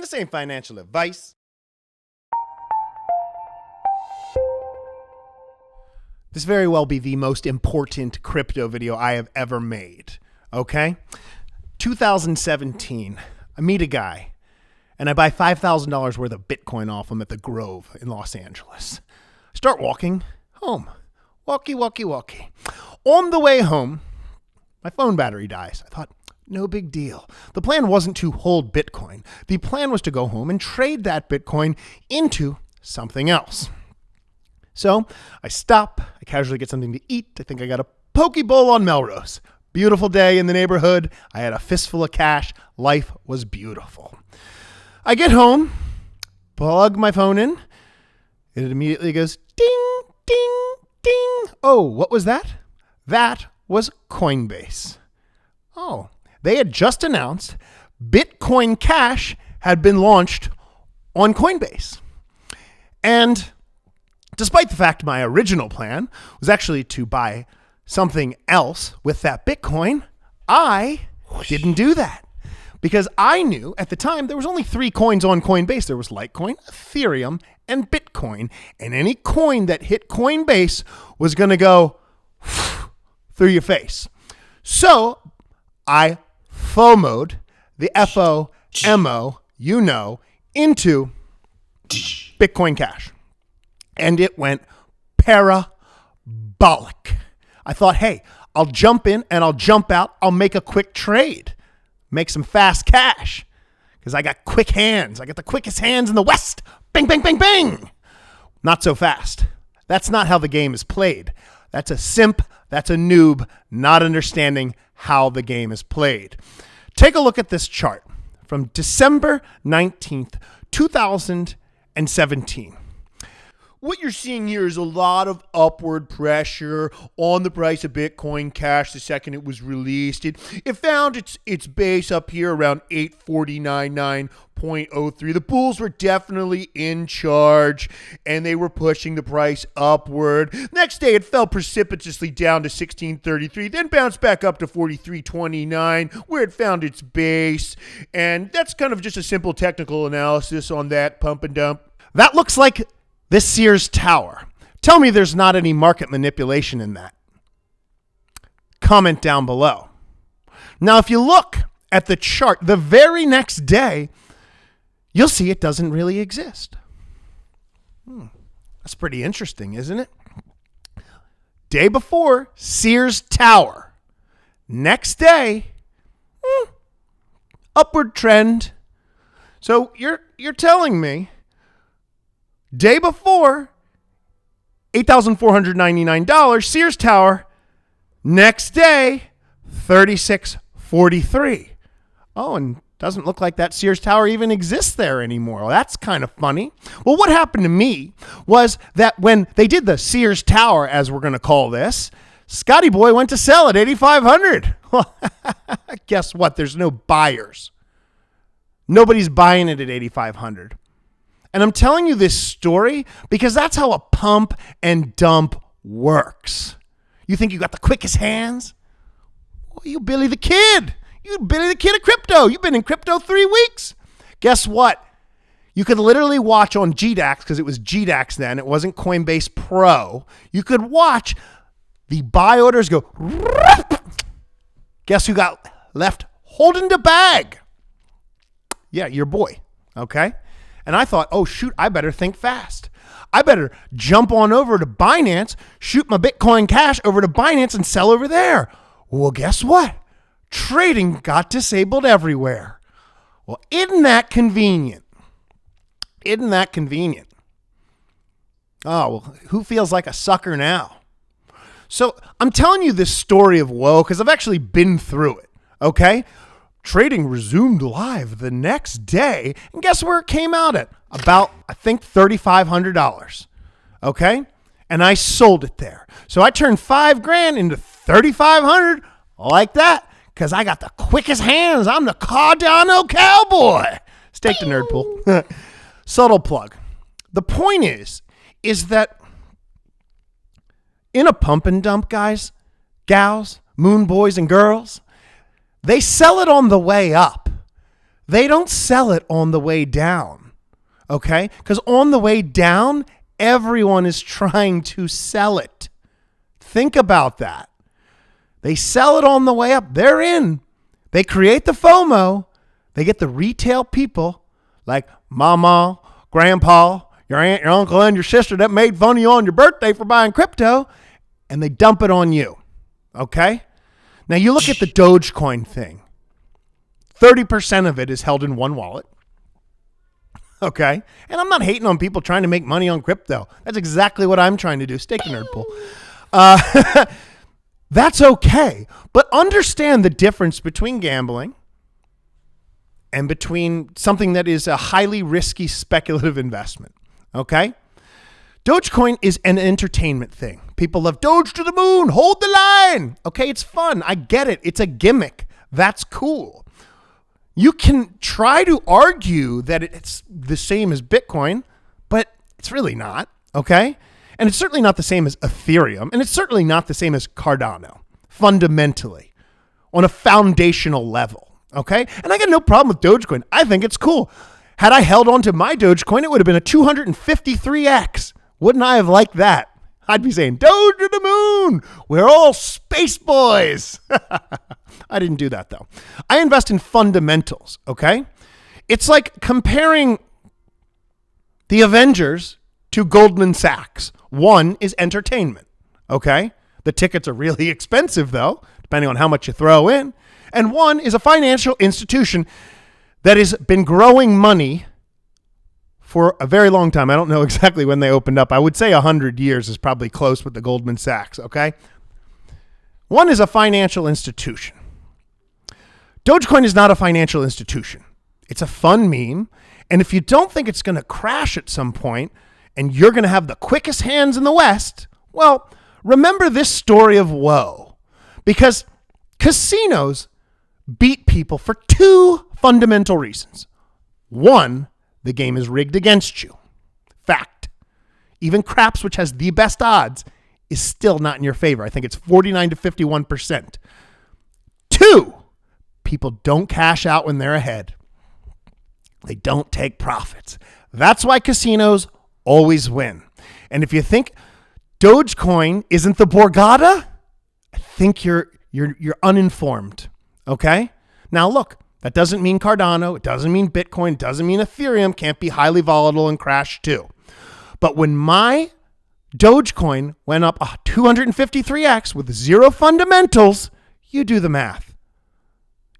This ain't financial advice. This very well be the most important crypto video I have ever made, okay? 2017, I meet a guy, and I buy $5,000 worth of Bitcoin off him at the Grove in Los Angeles. I start walking home. Walkie. On the way home, my phone battery dies. I thought, no big deal. The plan wasn't to hold Bitcoin. The plan was to go home and trade that Bitcoin into something else. So I stop, I casually get something to eat. I think I got a poke bowl on Melrose. Beautiful day in the neighborhood. I had a fistful of cash. Life was beautiful. I get home, plug my phone in. It immediately goes ding, ding, ding. Oh, what was that? That was Coinbase. Oh, they had just announced Bitcoin Cash had been launched on Coinbase. And despite the fact my original plan was actually to buy something else with that Bitcoin, I didn't do that because I knew at the time there was only 3 coins on Coinbase. There was Litecoin, Ethereum, and Bitcoin. And any coin that hit Coinbase was going to go through your face. So I FOMO'd, the F-O-M-O, into Bitcoin Cash. And it went parabolic. I thought, hey, I'll jump in and I'll jump out. I'll make a quick trade, make some fast cash because I got quick hands. I got the quickest hands in the West. Bing, bing, bing, bing. Not so fast. That's not how the game is played. That's a simp. That's a noob not understanding how the game is played. Take a look at this chart from December 19th, 2017. What you're seeing here is a lot of upward pressure on the price of Bitcoin Cash the second it was released. It found its base up here around 849.9.03. The bulls were definitely in charge, and they were pushing the price upward. Next day, it fell precipitously down to 1633, then bounced back up to 43.29, where it found its base. And that's kind of just a simple technical analysis on that pump and dump. That looks like this Sears Tower. Tell me there's not any market manipulation in that. Comment down below. Now, if you look at the chart the very next day, you'll see it doesn't really exist. That's pretty interesting, isn't it? Day before, Sears Tower. Next day, upward trend. So you're telling me day before, $8,499, Sears Tower. Next day, $36.43. Oh, and doesn't look like that Sears Tower even exists there anymore. Well, that's kind of funny. Well, what happened to me was that when they did the Sears Tower, as we're going to call this, Scotty Boy went to sell at $8,500. Well, guess what? There's no buyers. Nobody's buying it at $8,500. And I'm telling you this story because that's how a pump and dump works. You think you got the quickest hands? Well, you Billy the Kid. You Billy the Kid of crypto. You've been in crypto 3 weeks. Guess what? You could literally watch on GDAX, because it was GDAX then. It wasn't Coinbase Pro. You could watch the buy orders go. Guess who got left holding the bag? Yeah, your boy. Okay? And I thought, oh, shoot, I better think fast. I better jump on over to Binance, shoot my Bitcoin Cash over to Binance and sell over there. Well, guess what? Trading got disabled everywhere. Well, isn't that convenient? Isn't that convenient? Oh, well, who feels like a sucker now? So I'm telling you this story of woe because I've actually been through it, okay? Trading resumed live the next day, and guess where it came out at? About, I think, $3,500, okay? And I sold it there. So I turned $5,000 into $3,500 like that because I got the quickest hands. I'm the Cardano cowboy. Stake the nerd pool. Subtle plug. The point is that in a pump and dump, guys, gals, moon boys and girls, they sell it on the way up. They don't sell it on the way down, okay? Because on the way down, everyone is trying to sell it. Think about that. They sell it on the way up. They're in. They create the FOMO. They get the retail people like mama, grandpa, your aunt, your uncle, and your sister that made fun of you on your birthday for buying crypto, and they dump it on you, okay? Now, you look at the Dogecoin thing. 30% of it is held in one wallet, okay? And I'm not hating on people trying to make money on crypto. That's exactly what I'm trying to do. Stake the nerd pool. That's okay. But understand the difference between gambling and between something that is a highly risky speculative investment, okay? Dogecoin is an entertainment thing. People love Doge to the moon, hold the line. Okay, it's fun. I get it. It's a gimmick. That's cool. You can try to argue that it's the same as Bitcoin, but it's really not, okay? And it's certainly not the same as Ethereum, and it's certainly not the same as Cardano, fundamentally, on a foundational level, okay? And I got no problem with Dogecoin. I think it's cool. Had I held on to my Dogecoin, it would have been a 253x. Wouldn't I have liked that? I'd be saying, Doge to the moon. We're all space boys. I didn't do that, though. I invest in fundamentals, okay? It's like comparing the Avengers to Goldman Sachs. One is entertainment, okay? The tickets are really expensive, though, depending on how much you throw in. And one is a financial institution that has been growing money for a very long time. I don't know exactly when they opened up. I would say 100 years is probably close with the Goldman Sachs, okay? One is a financial institution. Dogecoin is not a financial institution. It's a fun meme. And if you don't think it's going to crash at some point and you're going to have the quickest hands in the West, well, remember this story of woe. Because casinos beat people for two fundamental reasons. One, the game is rigged against you. Fact. Even craps, which has the best odds, is still not in your favor. I think it's 49 to 51%. Two, people don't cash out when they're ahead. They don't take profits. That's why casinos always win. And if you think Dogecoin isn't the Borgata, I think you're uninformed. Okay? Now look, that doesn't mean Cardano, it doesn't mean Bitcoin, it doesn't mean Ethereum can't be highly volatile and crash too. But when my Dogecoin went up 253x with zero fundamentals, you do the math.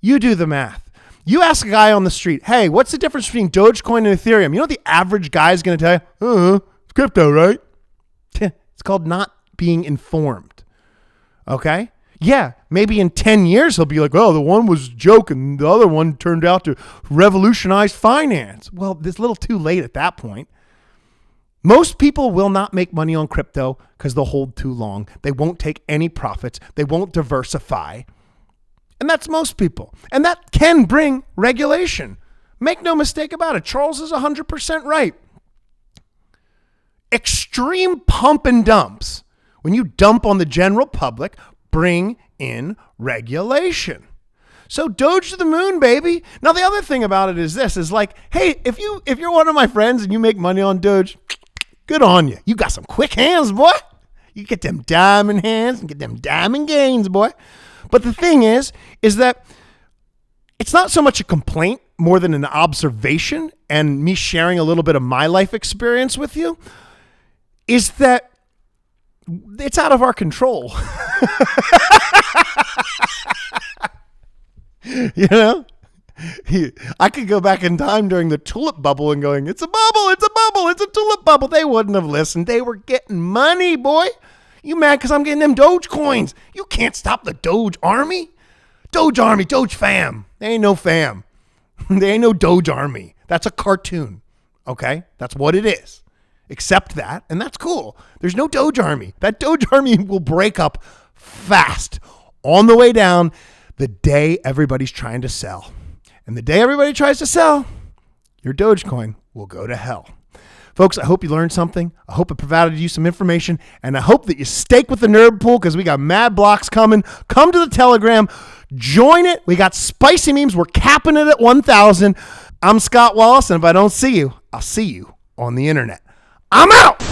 You do the math. You ask a guy on the street, hey, what's the difference between Dogecoin and Ethereum? You know what the average guy is going to tell you? It's crypto, right? It's called not being informed. Okay? Yeah, maybe in 10 years he'll be like, oh, the one was a joke and the other one turned out to revolutionize finance. Well, it's a little too late at that point. Most people will not make money on crypto because they'll hold too long. They won't take any profits. They won't diversify. And that's most people. And that can bring regulation. Make no mistake about it. Charles is 100% right. Extreme pump and dumps, when you dump on the general public, bring in regulation. So Doge to the moon, baby. Now, the other thing about it is this, is like, hey, if you're one of my friends and you make money on Doge, good on you. You got some quick hands, boy. You get them diamond hands and get them diamond gains, boy. But the thing is that it's not so much a complaint more than an observation, and me sharing a little bit of my life experience with you is that it's out of our control. You know, I could go back in time during the tulip bubble and going, it's a bubble, it's a bubble, it's a tulip bubble. They wouldn't have listened. They were getting money, boy. You mad because I'm getting them Doge coins? You can't stop the Doge army. Doge army, Doge fam. They ain't no fam. They ain't no Doge army. That's a cartoon. Okay? That's what it is. Accept that, and that's cool. There's no Doge army. That Doge army will break up fast on the way down the day everybody's trying to sell. And the day everybody tries to sell, your Dogecoin will go to hell. Folks, I hope you learned something. I hope it provided you some information. And I hope that you stake with the nerd pool because we got mad blocks coming. Come to the Telegram. Join it. We got spicy memes. We're capping it at 1,000. I'm Scott Wallace, and if I don't see you, I'll see you on the internet. I'm out.